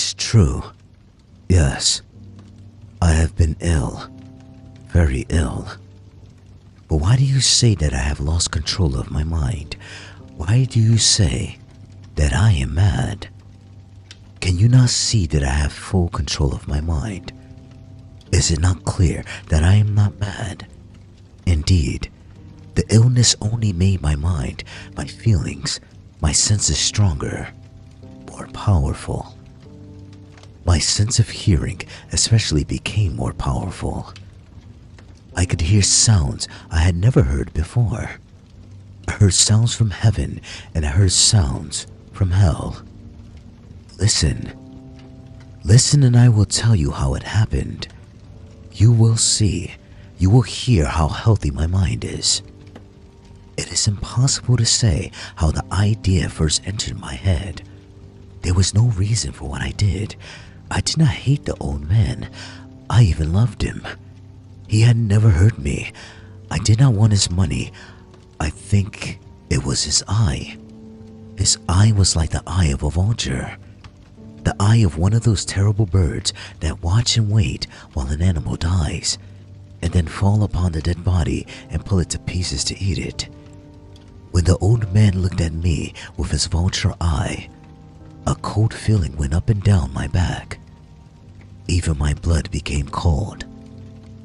is true. Yes, I have been ill, very ill. But why do you say that I have lost control of my mind? Why do you say that I am mad? Can you not see that I have full control of my mind? Is it not clear that I am not mad? Indeed, the illness only made my mind, my feelings, my senses stronger, more powerful. My sense of hearing especially became more powerful. I could hear sounds I had never heard before. I heard sounds from heaven and I heard sounds from hell. Listen. Listen and I will tell you how it happened. You will see. You will hear how healthy my mind is. It is impossible to say how the idea first entered my head. There was no reason for what I did. I did not hate the old man. I even loved him. He had never hurt me. I did not want his money. I think it was his eye. His eye was like the eye of a vulture. The eye of one of those terrible birds that watch and wait while an animal dies, and then fall upon the dead body and pull it to pieces to eat it. When the old man looked at me with his vulture eye, a cold feeling went up and down my back. Even my blood became cold.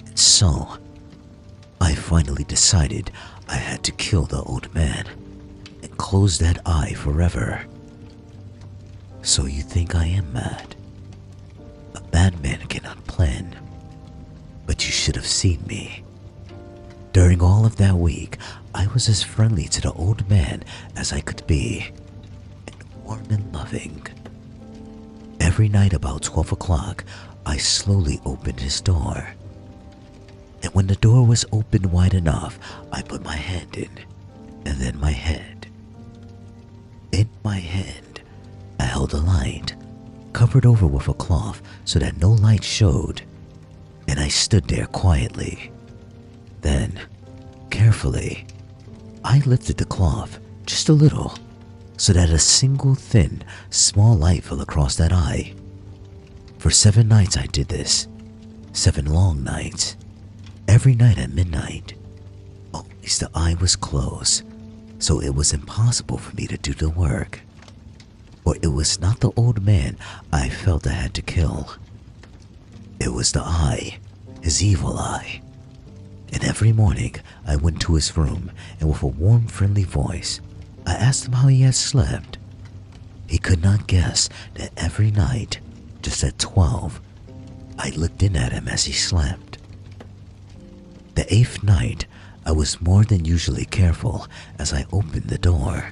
And so, I finally decided I had to kill the old man and close that eye forever. So you think I am mad? A bad man cannot plan. But you should have seen me. During all of that week, I was as friendly to the old man as I could be, and warm and loving. Every night about 12 o'clock, I slowly opened his door. And when the door was opened wide enough, I put my hand in, and then my head. In my hand, I held a light, covered over with a cloth so that no light showed, and I stood there quietly. Then, carefully, I lifted the cloth just a little so that a single thin, small light fell across that eye. For 7 nights I did this, 7 long nights, every night at midnight. Always the eye was closed, so it was impossible for me to do the work. For it was not the old man I felt I had to kill. It was the eye, his evil eye. And every morning I went to his room, and with a warm, friendly voice, I asked him how he had slept. He could not guess that every night, just at 12, I looked in at him as he slept. The 8th night, I was more than usually careful as I opened the door.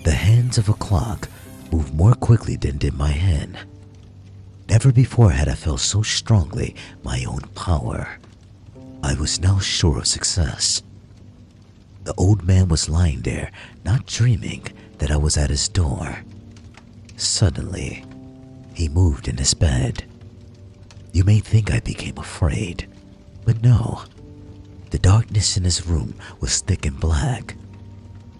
The hands of a clock moved more quickly than did my hand. Never before had I felt so strongly my own power. I was now sure of success. The old man was lying there, not dreaming that I was at his door. Suddenly, he moved in his bed. You may think I became afraid, but no. The darkness in his room was thick and black.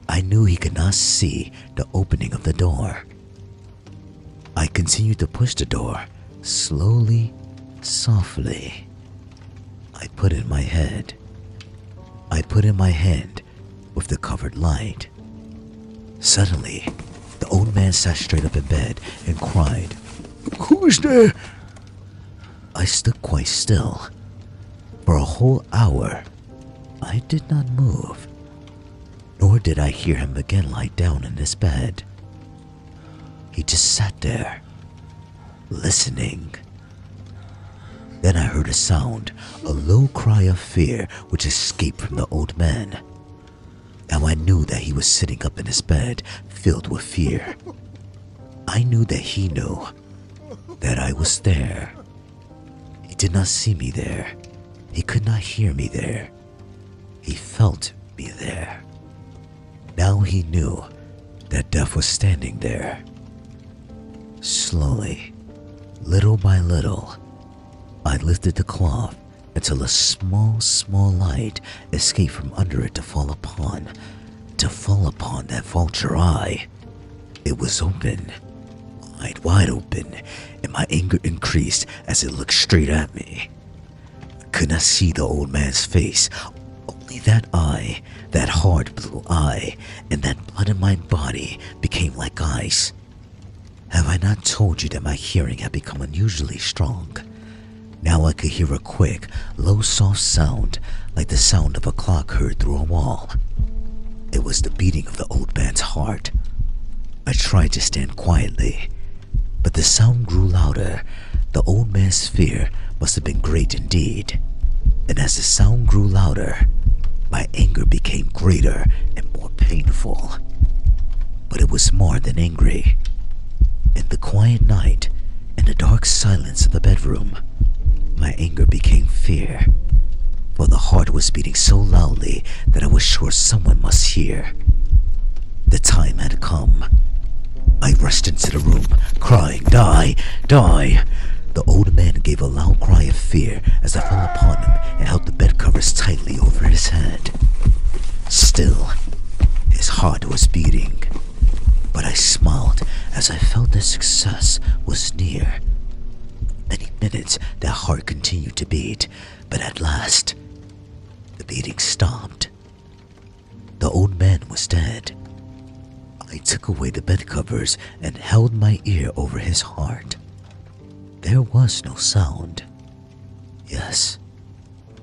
I knew he could not see the opening of the door. I continued to push the door, slowly, softly. I put in my head. I put in my hand with the covered light. Suddenly, the old man sat straight up in bed and cried, "Who is there?" I stood quite still. For a whole hour, I did not move, nor did I hear him again lie down in his bed. He just sat there, listening. Then I heard a sound, a low cry of fear which escaped from the old man. Now I knew that he was sitting up in his bed, filled with fear. I knew that he knew that I was there. He did not see me there. He could not hear me there. He felt me there. Now he knew that death was standing there. Slowly, little by little, I lifted the cloth until a small light escaped from under it to fall upon that vulture eye. It was open, wide open, and my anger increased as it looked straight at me. I could not see the old man's face, only that eye, that hard blue eye, and that blood in my body became like ice. Have I not told you that my hearing had become unusually strong? Now I could hear a quick, low, soft sound, like the sound of a clock heard through a wall. It was the beating of the old man's heart. I tried to stand quietly, but the sound grew louder. The old man's fear must have been great indeed. And as the sound grew louder, my anger became greater and more painful. But it was more than angry. In the quiet night, in the dark silence of the bedroom, my anger became fear. For the heart was beating so loudly that I was sure someone must hear. The time had come. I rushed into the room, crying, "Die! Die!" The old man gave a loud cry of fear as I fell upon him and held the bed covers tightly over his head. Still, his heart was beating, but I smiled as I felt that success was near. Many minutes that heart continued to beat, but at last, the beating stopped. The old man was dead. I took away the bed covers and held my ear over his heart. There was no sound. Yes,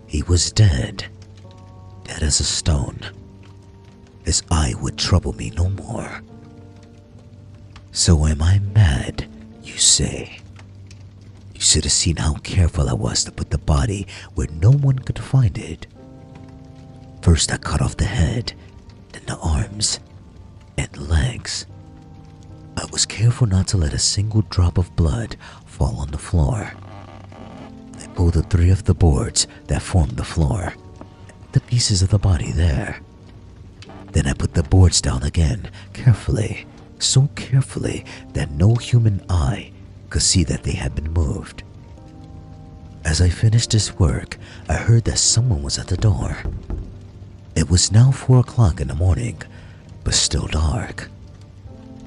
he was dead. Dead as a stone. His eye would trouble me no more. So am I mad, you say? You should have seen how careful I was to put the body where no one could find it. First I cut off the head, then the arms, and the legs. I was careful not to let a single drop of blood fall on the floor. I pulled the 3 of the boards that formed the floor, the pieces of the body there. Then I put the boards down again, carefully, so carefully that no human eye could see that they had been moved. As I finished this work, I heard that someone was at the door. It was now 4 o'clock in the morning, but still dark.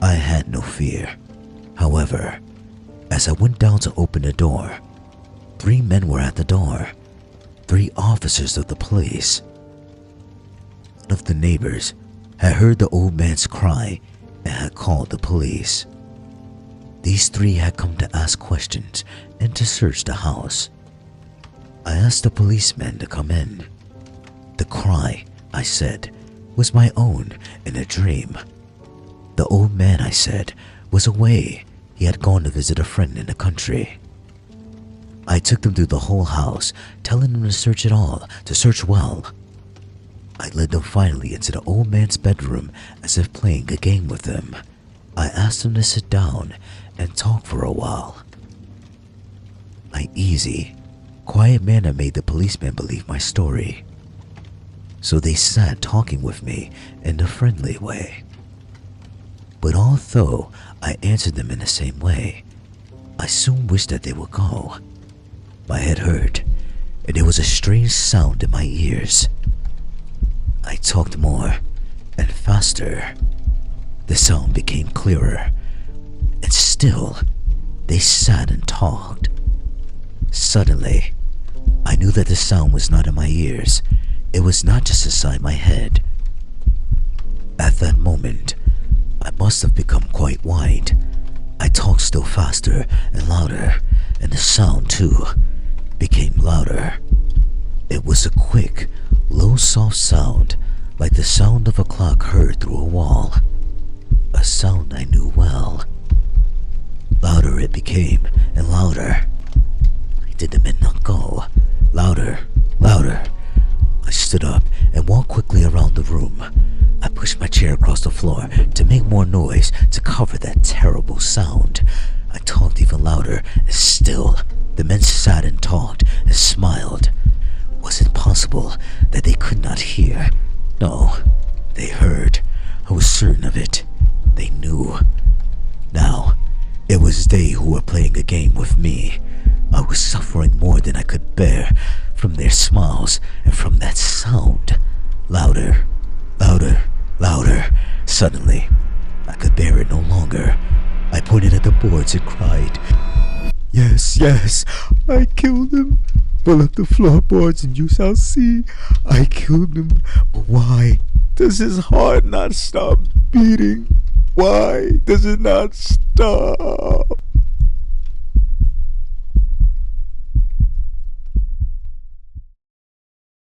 I had no fear. However, as I went down to open the door, 3 men were at the door, 3 officers of the police. One of the neighbors had heard the old man's cry and had called the police. These 3 had come to ask questions and to search the house. I asked the policemen to come in. The cry, I said, was my own in a dream. The old man, I said, was away. He had gone to visit a friend in the country. I took them through the whole house, telling them to search it all, to search well. I led them finally into the old man's bedroom as if playing a game with them. I asked them to sit down and talk for a while. My easy, quiet manner made the policemen believe my story. So they sat talking with me in a friendly way. But although I answered them in the same way, I soon wished that they would go. My head hurt, and there was a strange sound in my ears. I talked more and faster. The sound became clearer, and still they sat and talked. Suddenly, I knew that the sound was not in my ears. It was not just inside my head. At that moment, I must have become quite white. I talked still faster and louder, and the sound, too, became louder. It was a quick, low, soft sound, like the sound of a clock heard through a wall. A sound I knew well. Louder it became, and louder. Why did the men not go? Louder, louder. I stood up and walked quickly around the room. I pushed my chair across the floor to make more noise to cover that terrible sound. I talked even louder, and still the men sat and talked and smiled. Was it possible that they could not hear? No, they heard. I was certain of it. They knew. Now, it was they who were playing a game with me. I was suffering more than I could bear from their smiles and from that sound. Louder, louder, louder. Suddenly, I could bear it no longer. I pointed at the boards and cried, "Yes, yes, I killed him. Pull up the floorboards and you shall see. I killed him. But why does his heart not stop beating? Why does it not stop?"